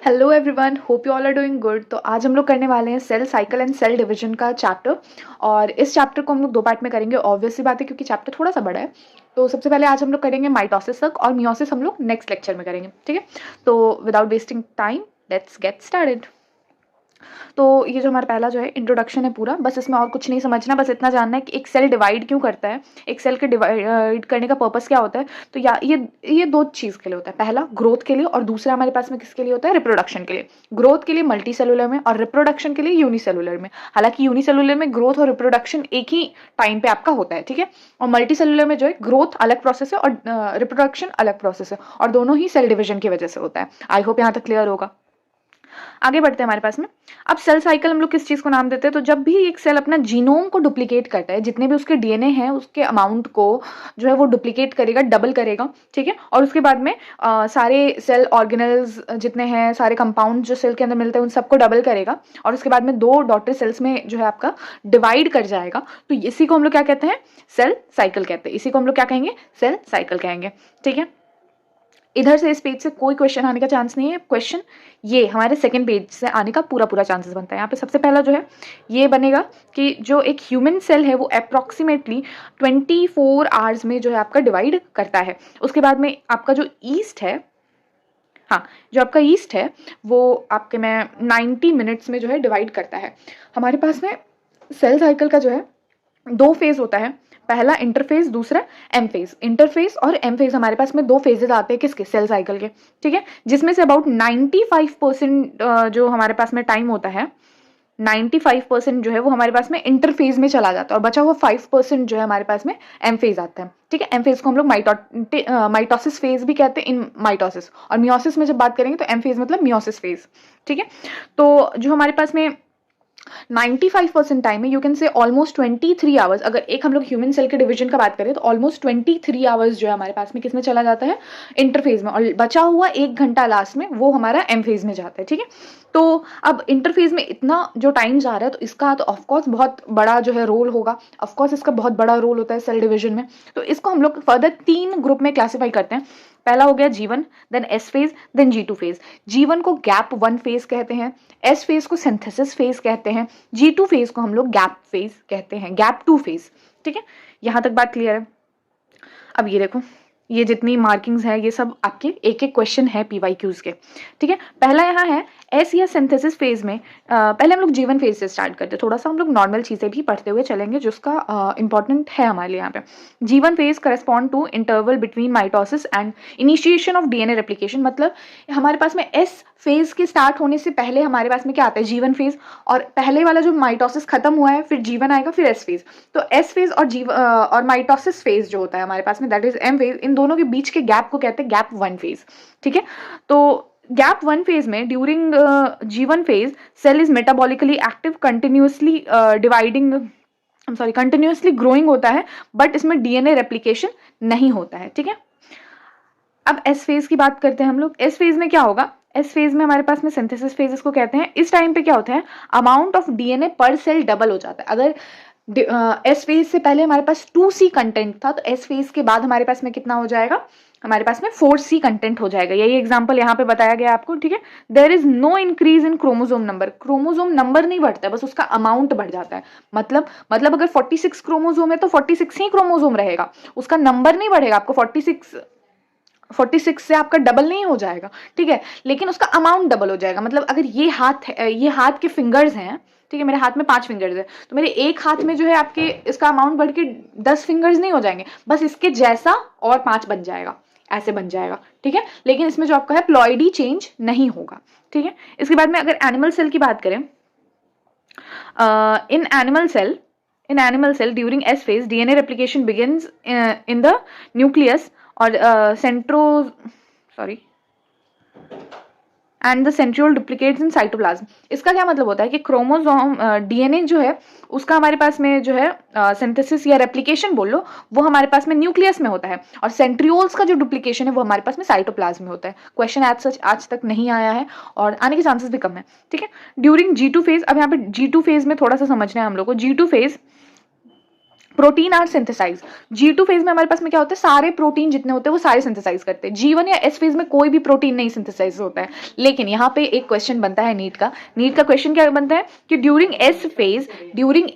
Hello everyone, hope you all are doing good. तो आज हम लोग करने वाले हैं cell cycle and cell division का चैप्टर। और इस चैप्टर को हम लोग दो पार्ट में करेंगे। ऑब्वियसली बात है क्योंकि चैप्टर थोड़ा सा बड़ा है। तो सबसे पहले आज हम लोग करेंगे माइटोसिस तक, और मियोसिस हम लोग नेक्स्ट लेक्चर में करेंगे, ठीक है। तो without wasting time let's get started. तो ये जो हमारा पहला जो है इंट्रोडक्शन है पूरा, बस इसमें और कुछ नहीं समझना, बस इतना जानना है कि एक सेल डिवाइड क्यों करता है, एक सेल के डिवाइड करने का पर्पस क्या होता है। तो ये दो चीज़ के लिए होता है, पहला ग्रोथ के लिए और दूसरा हमारे पास में किसके लिए होता है, रिप्रोडक्शन के लिए। ग्रोथ के लिए मल्टी सेलुलर में और रिप्रोडक्शन के लिए यूनिसेलुलर में। हालांकि यूनिसेलुलर में ग्रोथ और रिप्रोडक्शन एक ही टाइम पे आपका होता है, ठीक है। और मल्टी सेलुलर में जो है ग्रोथ अलग प्रोसेस है और रिप्रोडक्शन अलग प्रोसेस है, और दोनों ही सेल डिविजन की वजह से होता है। आई होप यहाँ तक क्लियर होगा। आगे बढ़ते हैं हमारे पास में। अब सेल साइकिल हम लोग किस चीज को नाम देते हैं, तो जब भी एक सेल अपना जीनोम को डुप्लीकेट करता है, जितने भी उसके डीएनए हैं उसके अमाउंट को जो है वो डुप्लीकेट करेगा, डबल करेगा, ठीक है। और उसके बाद में सारे सेल ऑर्गेनल्स जितने हैं, सारे कंपाउंड जो सेल के अंदर मिलते हैं उन सबको डबल करेगा, और उसके बाद में दो डॉटर सेल्स में जो है आपका डिवाइड कर जाएगा। तो इसी को हम लोग क्या कहते हैं, सेल साइकिल कहते हैं। इसी को हम लोग क्या कहेंगे, सेल साइकिल कहेंगे, ठीक है। इधर से इस पेज से कोई क्वेश्चन आने का चांस नहीं है। क्वेश्चन ये हमारे सेकंड पेज से आने का पूरा चांसेस बनता है। यहाँ पे सबसे पहला जो है ये बनेगा कि जो एक ह्यूमन सेल है वो अप्रॉक्सीमेटली 24 आवर्स में जो है आपका डिवाइड करता है। उसके बाद में आपका जो ईस्ट है, हाँ, जो आपका ईस्ट है वो आपके में 90 मिनट्स में जो है डिवाइड करता है। हमारे पास में सेल साइकिल का जो है दो फेज होता है, पहला इंटरफेज, दूसरा एम फेज। इंटरफेज और एम फेज हमारे पास में दो फेजेस आते हैं किसके, सेल साइकिल के, ठीक है। जिसमें से अबाउट 95% जो हमारे पास में टाइम होता है, 95% जो है वो हमारे पास में इंटरफेज में चला जाता है, और बचा हुआ 5% जो है हमारे पास में एम फेज आता है, ठीक है। एम फेज को हम लोग माइटोसिस फेज भी कहते हैं, इन माइटोसिस। और मियोसिस में जब बात करेंगे तो एम फेज मतलब मियोसिस फेज, ठीक है। तो जो हमारे पास में 95% टाइम है, you can say almost 23 hours, अगर एक हम लोग ह्यूमन सेल के डिवीजन का बात करें तो ऑलमोस्ट 23 आवर्स जो है हमारे पास में किसमें चला जाता है, इंटरफेज में, और बचा हुआ 1 घंटा लास्ट में वो हमारा एम फेज में जाता है, ठीक है। तो अब इंटरफेज में इतना जो टाइम जा रहा है तो इसका तो ऑफकोर्स बहुत बड़ा जो है रोल होगा, ऑफकोर्स इसका बहुत बड़ा रोल होता है सेल डिवीजन में। तो इसको हम लोग फर्दर 3 ग्रुप में क्लासीफाई करते हैं। पहला हो गया G1, then S phase, then G2 phase. G1 को गैप 1 फेज कहते हैं, S फेज को सिंथेसिस फेज कहते हैं, G2 फेज को हम लोग गैप फेज कहते हैं, गैप 2 फेज, ठीक है। यहां तक बात क्लियर है। अब ये देखो, ये जितनी मार्किंग्स है ये सब आपके एक एक क्वेश्चन है PYQs के, ठीक है। पहला यहाँ है एस या सिंथेसिस फेज में। पहले हम लोग G1 फेज से स्टार्ट करते हैं, थोड़ा सा हम लोग नॉर्मल चीजें भी पढ़ते हुए चलेंगे जिसका इंपॉर्टेंट है हमारे लिए यहाँ पे। G1 phase correspond to interval between mitosis and initiation of DNA replication. मतलब हमारे पास में एस फेज के स्टार्ट होने से पहले हमारे पास में क्या आता है, G1 फेज, और पहले वाला जो माइटोसिस खत्म हुआ है फिर G1 आएगा, फिर S फेज। तो S फेज और माइटोसिस फेज जो होता है हमारे पास में, दैट इज M फेज, इन दोनों के बीच के गैप को कहते हैं गैप 1 फेज, ठीक है। तो गैप 1 फेज में during G1 phase cell is metabolically active, continuously dividing, continuously growing होता है, बट इसमें डीएनए रेप्लिकेशन नहीं होता है, ठीक है। अब एस फेज की बात करते हैं हम लोग। एस फेज में क्या होगा, एस फेज में हमारे पास में सिंथेसिस फेज इसको कहते हैं। इस टाइम पे क्या होता है, अमाउंट ऑफ डीएनए पर सेल डबल हो जाता है। अगर एस फेज से पहले हमारे पास 2C कंटेंट था, तो एस फेज के बाद हमारे पास में कितना हो जाएगा, हमारे पास में 4C कंटेंट हो जाएगा। यही एग्जांपल यहाँ पे बताया गया आपको, ठीक है। There is no increase in chromosome number. Chromosome number नहीं बढ़ता है, बस उसका अमाउंट बढ़ जाता है। मतलब अगर 46 क्रोमोसोम है तो 46 ही क्रोमोसोम रहेगा, उसका नंबर नहीं बढ़ेगा। आपको 46 से आपका डबल नहीं हो जाएगा, ठीक है, लेकिन उसका अमाउंट डबल हो जाएगा। मतलब अगर ये हाथ के फिंगर्स हैं, ठीक है, मेरे हाथ में 5 फिंगर्स है, तो मेरे एक हाथ में जो है आपके इसका अमाउंट बढ़ के 10 फिंगर्स नहीं हो जाएंगे, बस इसके जैसा और 5 बन जाएगा, ऐसे बन जाएगा, ठीक है। लेकिन इसमें जो आपका है प्लॉइडी चेंज नहीं होगा, ठीक है। इसके बाद में अगर एनिमल सेल की बात करें, in animal cell during S phase DNA replication begins in the nucleus और and the centriole duplicates in cytoplasm. इसका क्या मतलब होता है कि क्रोमोसोम डीएनए जो है उसका हमारे पास में जो है सिंथेसिस या रेप्लिकेशन बोल लो, वो हमारे पास में न्यूक्लियस में होता है, और सेंट्रियोल्स का जो डुप्लीकेशन है वो हमारे पास में साइटोप्लाज्म में होता है। क्वेश्चन आज तक नहीं आया है और आने के चांसेस भी कम है, ठीक है। ड्यूरिंग G2 फेज, अब यहाँ पे G2 फेज में थोड़ा सा समझना है हम लोग को। G2 phase protein are synthesize. G2 phase में हमारे पास में क्या होता है, सारे प्रोटीन जितने होते हैं वो सारे सिंथेसाइज करते हैं। G1 या S फेज में कोई भी प्रोटीन नहीं सिंथेसाइज होता है। लेकिन यहाँ पे एक क्वेश्चन बनता है नीट का क्वेश्चन क्या बनता है कि ड्यूरिंग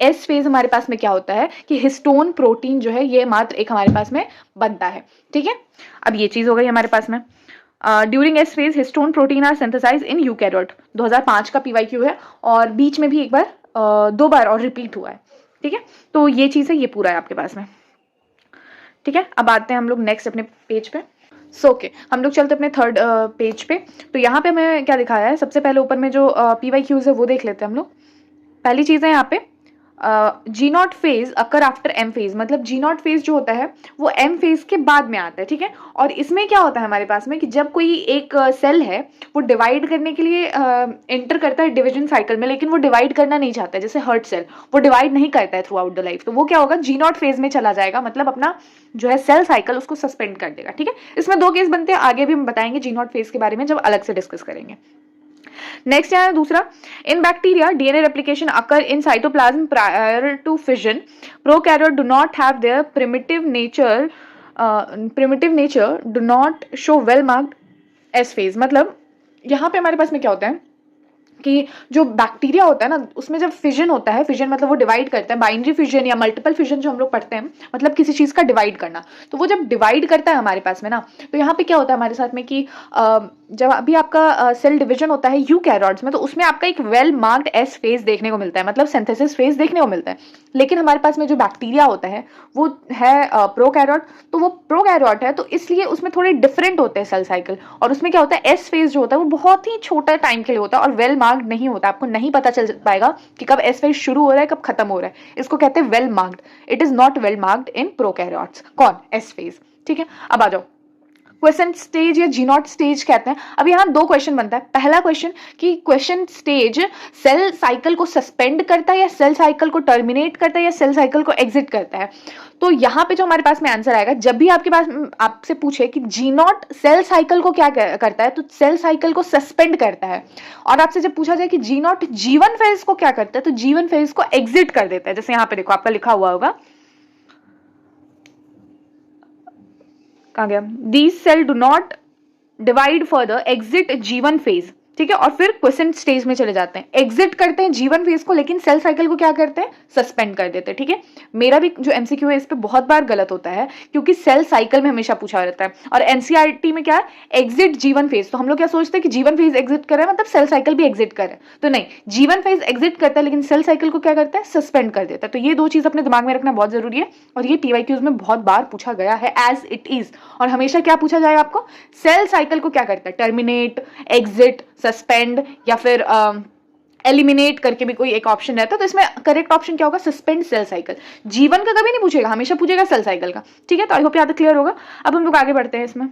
एस फेज हमारे पास में क्या होता है कि हिस्टोन प्रोटीन जो है ये मात्र एक हमारे पास में बनता है। ठीक है, अब ये चीज हो गई हमारे पास में। During S phase histone protein are synthesize in eukaryote, 2005 का PYQ है, और बीच में भी एक बार 2 बार और रिपीट हुआ है। ठीक है, तो ये चीज है, ये पूरा है आपके पास में। ठीक है, अब आते हैं हम लोग नेक्स्ट अपने पेज पे। ओके, हम लोग चलते अपने थर्ड पेज पे। तो यहाँ पे हमें क्या दिखाया है, सबसे पहले ऊपर में जो PYQs है वो देख लेते हैं हम लोग। पहली चीज है यहाँ पे G0 phase occur after M phase, मतलब G0 फेज जो होता है वो M फेज के बाद में आता है। ठीक है, और इसमें क्या होता है हमारे पास में कि जब कोई एक सेल है वो डिवाइड करने के लिए एंटर करता है डिवीजन साइकिल में, लेकिन वो डिवाइड करना नहीं चाहता है, जैसे हर्ट सेल वो डिवाइड नहीं करता है थ्रू आउट द लाइफ, तो वो क्या होगा, G0 फेज में चला जाएगा, मतलब अपना जो है सेल साइकिल उसको सस्पेंड कर देगा। ठीक है, इसमें 2 केस बनते हैं, आगे भी हम बताएंगे G0 फेज के बारे में जब अलग से डिस्कस करेंगे। नेक्स्ट यहाँ है दूसरा, in bacteria DNA replication occur in cytoplasm prior to fission, prokaryote do not have their primitive nature do not show well marked S phase. मतलब यहाँ पे हमारे पास में क्या होता है कि जो बैक्टीरिया होता है ना उसमें जब फिजन होता है, फिजन मतलब वो डिवाइड करता है, बाइनरी फिजन या मल्टीपल फिजन जो हम लोग पढ़ते हैं, मतलब किसी चीज का डिवाइड करना, तो वो जब डिवाइड करता है हमारे पास में ना, तो यहाँ पे क्या होता है हमारे साथ में कि जब अभी आपका सेल डिवीजन होता है यूकैरियोट्स में, तो उसमें आपका एक वेल मार्क्ड एस फेज देखने को मिलता है, मतलब सिंथेसिस फेज देखने को मिलता है। लेकिन हमारे पास में जो बैक्टीरिया होता है वो है प्रोकैरियोट, तो वो प्रोकैरियोट है तो इसलिए उसमें थोड़े डिफरेंट होते हैं सेल साइकिल, और उसमें क्या होता है एस फेज जो होता है वो बहुत ही छोटा टाइम के लिए होता है और वेल मार्क्ड नहीं होता, आपको नहीं पता चल पाएगा कि कब एस फेज शुरू हो रहा है कब खत्म हो रहा है, इसको कहते हैं well marked. It is not well marked in prokaryotes, कौन, एस फेज। ठीक है, अब आ जाओ क्वेश्चन स्टेज या G0 स्टेज कहते हैं। अब यहाँ 2 क्वेश्चन बनता है। पहला क्वेश्चन कि क्वेश्चन स्टेज सेल साइकिल को सस्पेंड करता है या सेल साइकिल को टर्मिनेट करता है या सेल साइकिल को एग्जिट करता है। तो यहाँ पे जो हमारे पास में आंसर आएगा, जब भी आपके पास आपसे पूछे कि G0 सेल साइकिल को क्या करता है, तो सेल साइकिल को सस्पेंड करता है। और आपसे जब पूछा जाए कि G0 G1 फेज को क्या करता है, तो G1 फेज को एग्जिट कर देता है। जैसे यहाँ पे देखो आपका लिखा हुआ होगा, कहाँ गया, these cell do not divide further, exit G1 phase. ठीक है, और फिर क्वेश्चन स्टेज में चले जाते हैं, एग्जिट करते हैं G1 फेज को, लेकिन सेल साइकिल को क्या करते हैं, सस्पेंड कर देते हैं। ठीक है, मेरा भी जो MCQ है इस पे बहुत बार गलत होता है क्योंकि सेल साइकिल में हमेशा पूछा रहता है, और NCERT में क्या है, एग्जिट G1 फेज, तो हम लोग क्या सोचते हैं कि G1 फेज एग्जिट कर रहा है मतलब सेल साइकिल भी एग्जिट कर रहा है, तो नहीं, G1 फेज एग्जिट करता है लेकिन सेल साइकिल को क्या करता है, सस्पेंड कर देता है। तो ये 2 चीज अपने दिमाग में रखना बहुत जरूरी है, और ये PYQs में बहुत बार पूछा गया है एज इट इज। और हमेशा क्या पूछा जाएगा आपको, सेल साइकिल को क्या करता है, टर्मिनेट, एग्जिट, सस्पेंड या फिर एलिमिनेट करके भी कोई एक ऑप्शन रहता है, तो इसमें करेक्ट ऑप्शन क्या होगा, सस्पेंड सेल साइकिल। G1 का कभी नहीं पूछेगा, हमेशा पूछेगा सेल साइकिल का। ठीक है, तो आई होप यहाँ तक क्लियर होगा। अब हम लोग आगे बढ़ते हैं इसमें।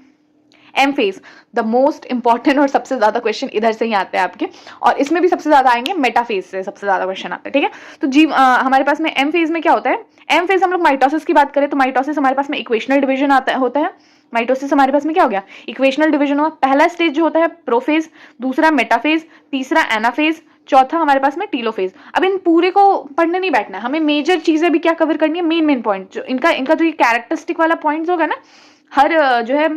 M phase, the most important और सबसे ज्यादा क्वेश्चन इधर से ही आते हैं आपके, और इसमें भी सबसे ज्यादा आएंगे मेटाफेज से, सबसे ज्यादा क्वेश्चन आते हैं। ठीक है, तो हमारे पास में M फेज में क्या होता है, M फेज हम लोग माइटोसिस की बात करें तो माइटोसिस हमारे पास में इक्वेशनल डिवीजन होता है। माइटोसिस हमारे पास में क्या हो गया, इक्वेशनल डिवीजन हुआ। पहला स्टेज जो होता है प्रोफेज, दूसरा मेटाफेज, तीसरा एनाफेज, चौथा हमारे पास में टीलोफेज। अब इन पूरे को पढ़ने नहीं बैठना है, हमें मेजर चीजें भी क्या कवर करनी है, मेन पॉइंट जो इनका जो ये कैरेक्टरिस्टिक वाला पॉइंट्स होगा ना, हर जो है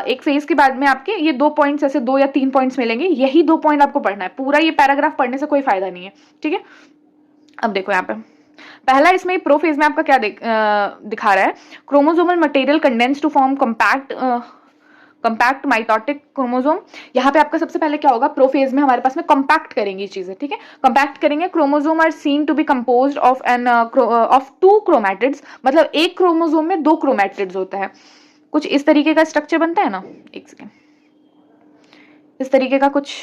एक फेज के बाद में आपके ये 2 पॉइंट्स, ऐसे 2 या 3 पॉइंट्स मिलेंगे, यही 2 पॉइंट आपको पढ़ना है, पूरा ये पैराग्राफ पढ़ने से कोई फायदा नहीं है। ठीक है, अब देखो यहाँ पे पहला इसमें प्रोफेज में आपका क्या दिखा रहा है, chromosomal material condense to form compact mitotic chromosome. यहाँ पे आपका सबसे पहले क्या होगा, प्रोफेज में हमारे पास में कंपैक्ट करेंगे चीजें। ठीक है, कंपैक्ट करेंगे। Chromosome are seen to be composed of 2 chromatids, मतलब एक क्रोमोसोम में 2 क्रोमैटिड्स होता है। कुछ इस तरीके का स्ट्रक्चर बनता है ना, एक सेकेंड, इस तरीके का कुछ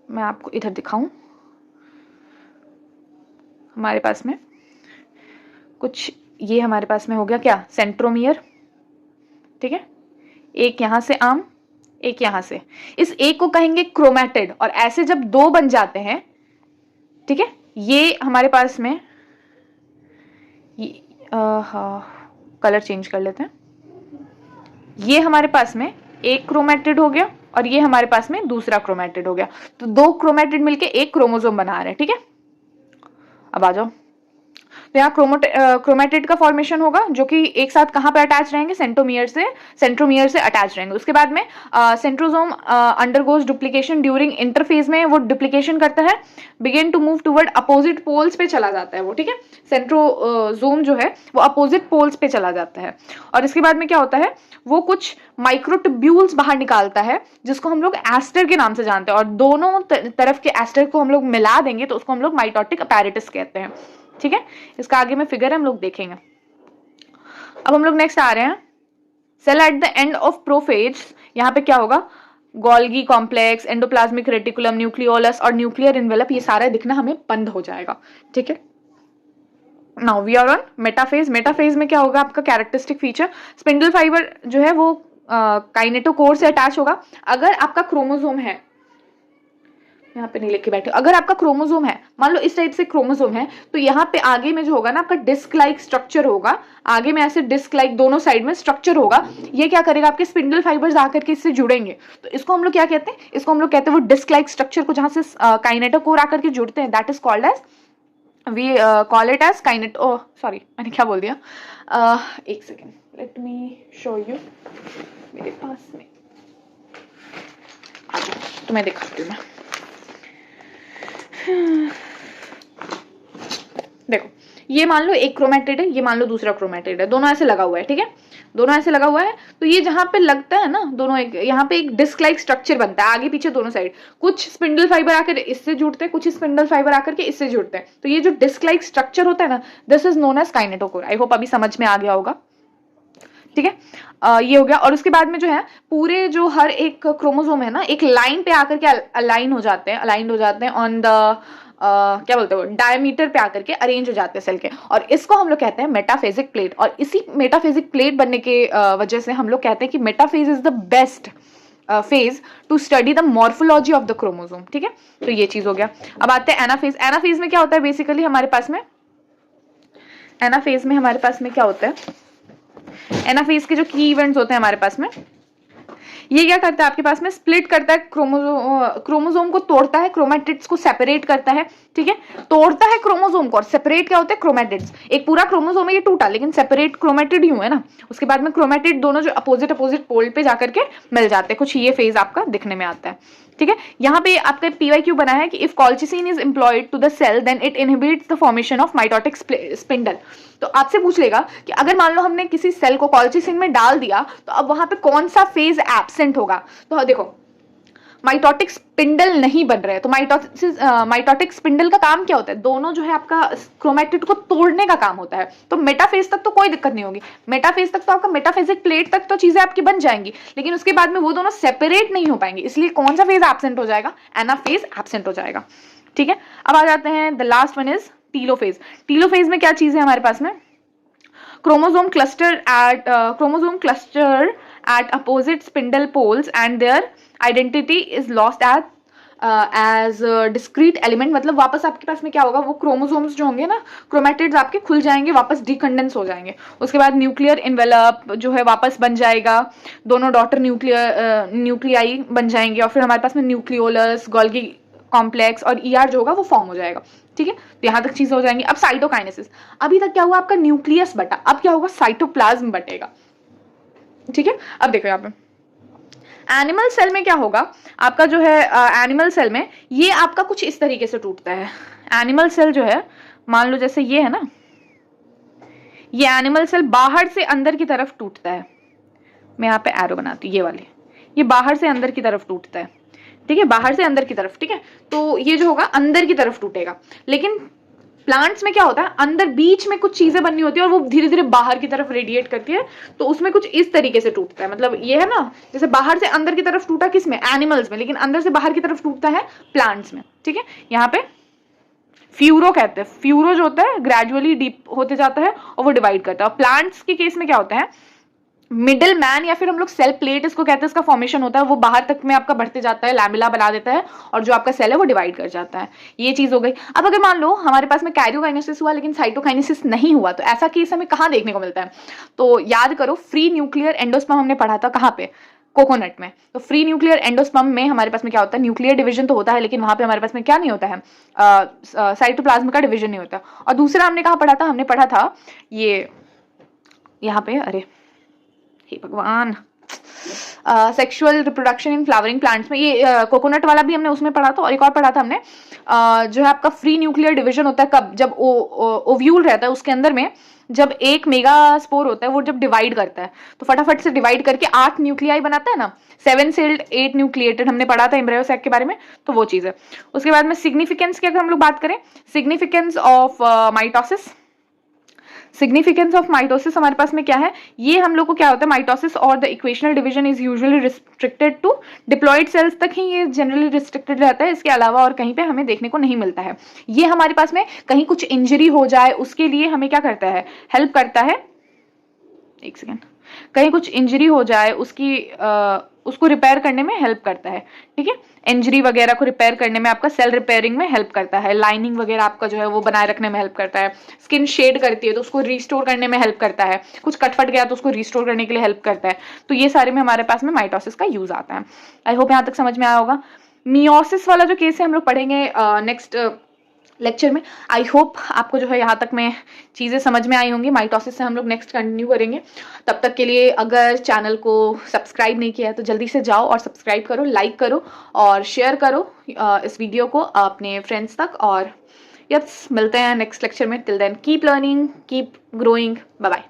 मैं आपको इधर दिखाऊं। हमारे पास में कुछ ये हमारे पास में हो गया क्या, सेंट्रोमियर। ठीक है, एक यहां से आर्म, एक यहां से, इस एक को कहेंगे क्रोमैटिड। और ऐसे जब 2 बन जाते हैं, ठीक है, ये हमारे पास में कलर चेंज कर लेते हैं, ये हमारे पास में एक क्रोमैटिड हो गया और ये हमारे पास में दूसरा क्रोमैटिड हो गया, तो 2 क्रोमैटिड मिलके एक क्रोमोसोम बना रहे हैं। ठीक है, अब आ जाओ, तो यहाँ क्रोमेटिड का फॉर्मेशन होगा जो कि एक साथ कहाँ पे अटैच रहेंगे, सेंट्रोमियर से अटैच रहेंगे। उसके बाद में centrosome undergoes duplication during interphase में वो डुप्लीकेशन करता है, begin to move toward opposite poles पे चला जाता है वो, ठीक है। सेंट्रोजोम जो है वो अपोजिट पोल्स पे चला जाता है और इसके बाद में क्या होता है, वो कुछ माइक्रोट्यूब्यूल्स बाहर निकालता है जिसको हम लोग एस्टर के नाम से जानते हैं, और दोनों तरफ के एस्टर को हम लोग मिला देंगे तो उसको हम लोग माइटोटिक अपैरेटस कहते हैं, ठीक है। इसका आगे में फिगर है, हम लोग देखेंगे। अब हम लोग नेक्स्ट आ रहे हैं, cell at the end of prophase. यहाँ पे क्या होगा, Golgi complex, endoplasmic reticulum, nucleolus और न्यूक्लियर इन्वेलप, ये सारा दिखना हमें बंद हो जाएगा, ठीक है। Now we are on metaphase. Metaphase में क्या होगा आपका कैरेक्टरिस्टिक फीचर, स्पिंडल फाइबर जो है वो काइनेटोकोर से अटैच होगा। अगर आपका क्रोमोसोम है, यहाँ पे नहीं लिख बैठे, अगर आपका क्रोमोसोम है, मान लो इस टाइप से क्रोमोसोम है, तो यहाँ पे आगे में जो होगा ना आपका डिस्क लाइक स्ट्रक्चर होगा, आगे में ऐसे डिस्क लाइक दोनों साइड में स्ट्रक्चर होगा। ये क्या करेगा, आपके स्पिंडल फाइबर्स आकर के इससे जुड़ेंगे, तो इसको हम लोग क्या कहते हैं, इसको हम लोग कहते हैं वो डिस्क लाइक स्ट्रक्चर को जहां से काइनेटोकोर आकर के जुड़ते हैं, that is called as, we call it as sorry मैंने क्या बोल दिया, एक second, let me show you, मेरे पास में आ जाओ तो मैं दिखाती हूँ। देखो ये मान लो एक क्रोमेटिड है, ये मान लो दूसरा क्रोमेटिड है, दोनों ऐसे लगा हुआ है, ठीक है, दोनों ऐसे लगा हुआ है। तो ये जहां पे लगता है ना दोनों, एक यहाँ पे एक डिस्क लाइक स्ट्रक्चर बनता है आगे पीछे दोनों साइड, कुछ स्पिंडल फाइबर आकर इससे जुड़ते हैं, कुछ स्पिंडल फाइबर आकर के इससे जुड़ते हैं, तो ये जो डिस्क लाइक स्ट्रक्चर होता है ना, this is known as kinetochore. I hope अभी समझ में आ गया होगा, ठीक है। ये हो गया। और उसके बाद में जो है पूरे जो हर एक क्रोमोसोम है ना, एक लाइन पे आकर के अलाइन हो जाते हैं ऑन द क्या बोलते हो, डायमीटर पे आकर के अरेंज हो जाते हैं सेल के, और इसको हम लोग कहते हैं मेटाफेजिक प्लेट। और इसी मेटाफेजिक प्लेट बनने के वजह से हम लोग कहते हैं कि metaphase is the best phase two study the morphology of the chromosome, ठीक है। तो ये चीज हो गया। अब आते हैं एनाफेज। एनाफेज में क्या होता है, बेसिकली हमारे पास में एनाफेज में हमारे पास में क्या होता है, एनाफेज के जो की इवेंट्स होते हैं हमारे पास में, ये क्या करता है आपके पास में, स्प्लिट करता है क्रोमोसोम को तोड़ता है, क्रोमेटिड्स को सेपरेट करता है, ठीक है। तोड़ता है क्रोमोसोम को, और सेपरेट क्या होते हैं, क्रोमेटिड्स। एक पूरा क्रोमोसोम है ये टूटा, लेकिन सेपरेट क्रोमेटिड ही है ना। उसके बाद में क्रोमेटिड दोनों जो अपोजिट पोल पे जाकर के मिल जाते हैं, कुछ ये फेज आपका दिखने में आता है, ठीक है। यहाँ पे आपका PYQ बना है कि if colchicine is employed to the cell then it inhibits the formation of mitotic spindle. तो आपसे पूछ लेगा कि अगर मान लो हमने किसी सेल को कॉल्चिसिन में डाल दिया तो अब वहां पे कौन सा फेज एब्सेंट होगा। तो देखो माइटोटिक स्पिंडल नहीं बन रहे, तो माइटोटिक स्पिंडल का काम क्या होता है, दोनों जो है आपका क्रोमेटिड को तोड़ने का काम होता है। तो मेटाफेज तक तो कोई दिक्कत नहीं होगी, मेटाफेज तक तो आपका मेटाफेजिक प्लेट तक तो चीजें आपकी बन जाएंगी, लेकिन उसके बाद में वो दोनों सेपरेट नहीं हो पाएंगे, इसलिए कौन सा फेज एब्सेंट हो जाएगा, एनाफेज एब्सेंट हो जाएगा, ठीक है। अब आ जाते हैं the last one is telophase. Telophase में क्या चीज है हमारे पास में, chromosome cluster at opposite spindle poles and their identity is lost as discrete element। मतलब वापस आपके पास में क्या होगा, वो क्रोमोसोम्स जो होंगे ना, क्रोमेटिड्स आपके खुल जाएंगे, वापस डिकंडेंस हो जाएंगे। उसके बाद न्यूक्लियर इन्वेलप जो है वापस बन जाएगा, दोनों डॉटर न्यूक्लियाई बन जाएंगे, और फिर हमारे पास में न्यूक्लियोलस, गोल्गी कॉम्प्लेक्स और ER जो होगा वो फॉर्म हो जाएगा, ठीक है। तो यहाँ तक चीजें हो जाएंगी। अब साइटोकाइनेसिस, अभी तक क्या हुआ आपका, न्यूक्लियस बटा, अब क्या होगा, साइटोप्लाज्म बटेगा, ठीक है। अब देखो यहाँ पे एनिमल सेल में क्या होगा आपका जो है, एनिमल सेल में ये आपका कुछ इस तरीके से टूटता है। एनिमल सेल जो है, मान लो जैसे ये है ना, ये एनिमल सेल बाहर से अंदर की तरफ टूटता है। मैं यहाँ पे एरो बनाती हूँ, ये वाले, ये बाहर से अंदर की तरफ टूटता है, ठीक है, बाहर से अंदर की तरफ, ठीक है। तो ये जो होगा अंदर की तरफ टूटेगा। लेकिन प्लांट्स में क्या होता है, अंदर बीच में कुछ चीजें बननी होती है और वो धीरे धीरे बाहर की तरफ रेडिएट करती है, तो उसमें कुछ इस तरीके से टूटता है। मतलब ये है ना, जैसे बाहर से अंदर की तरफ टूटा किसमें, एनिमल्स में, लेकिन अंदर से बाहर की तरफ टूटता है प्लांट्स में, ठीक है। यहाँ पे फ्यूरो कहते हैं, फ्यूरो जो होता है ग्रेजुअली डीप होते जाता है और वो डिवाइड करता है। प्लांट्स के केस में क्या होता है, मिडिल मैन या फिर हम लोग सेल प्लेट इसको कहते हैं, इसका फॉर्मेशन होता है, वो बाहर तक में आपका बढ़ते जाता है, लैमिला बना देता है, और जो आपका सेल है वो डिवाइड कर जाता है। ये चीज हो गई। अब अगर मान लो हमारे पास में कैरियोकाइनेसिस हुआ लेकिन साइटोकाइनेसिस नहीं हुआ, तो ऐसा केस हमें कहाँ देखने को मिलता है, तो याद करो फ्री न्यूक्लियर एंडोस्पर्म हमने पढ़ा था, कहाँ पे, कोकोनट में। तो फ्री न्यूक्लियर एंडोस्पर्म में हमारे पास में क्या होता है, न्यूक्लियर डिवीजन तो होता है, लेकिन वहां पे हमारे पास में क्या नहीं होता है, साइटोप्लाज्म का डिवीजन नहीं होता। और दूसरा हमने कहाँ पढ़ा था, हमने पढ़ा था ये यहाँ पे, अरे हे भगवान, sexual reproduction in flowering plants में, ये कोकोनट वाला भी हमने उसमें पढ़ा था। और एक और पढ़ा था हमने, जो है आपका फ्री न्यूक्लियर डिवीजन होता है कब, जब ओव्यूल रहता है उसके अंदर में, जब एक मेगा स्पोर होता है वो जब डिवाइड करता है तो फटाफट से डिवाइड करके 8 न्यूक्लियाई बनाता है ना, 7 सेल्ड 8 न्यूक्लिएटेड, हमने पढ़ा था एम्ब्रियो सैक के बारे में, तो वो चीज है। उसके बाद में सिग्निफिकेंस की अगर हम लोग बात करें, significance of mitosis, significance of mitosis हमारे पास में क्या है, ये हम लोग को क्या होता है, माइटोसिस और the equational division is usually restricted to diploid cells तक ही ये जनरली रिस्ट्रिक्टेड रहता है, इसके अलावा और कहीं पे हमें देखने को नहीं मिलता है। ये हमारे पास में कहीं कुछ इंजरी हो जाए उसके लिए हमें क्या करता है, हेल्प करता है, एक सेकेंड, कहीं कुछ इंजरी हो जाए उसको रिपेयर करने में हेल्प करता है, ठीक है, इंजरी वगैरह को रिपेयर करने में आपका सेल रिपेयरिंग में हेल्प करता है, लाइनिंग वगैरह आपका जो है वो बनाए रखने में हेल्प करता है, स्किन शेड करती है तो उसको रिस्टोर करने में हेल्प करता है, कुछ कटफट गया तो उसको रिस्टोर करने के लिए हेल्प करता है। तो ये सारे में हमारे पास में माइटोसिस का यूज आता है। आई होप यहाँ तक समझ में आया होगा। मियोसिस वाला जो केस है हम लोग पढ़ेंगे नेक्स्ट लेक्चर में। आई होप आपको जो है यहाँ तक में चीज़ें समझ में आई होंगी। माइटोसिस से हम लोग नेक्स्ट कंटिन्यू करेंगे। तब तक के लिए अगर चैनल को सब्सक्राइब नहीं किया है तो जल्दी से जाओ और सब्सक्राइब करो, लाइक करो और शेयर करो इस वीडियो को अपने फ्रेंड्स तक। और यस, मिलते हैं नेक्स्ट लेक्चर में। Till then keep learning, keep growing, bye bye.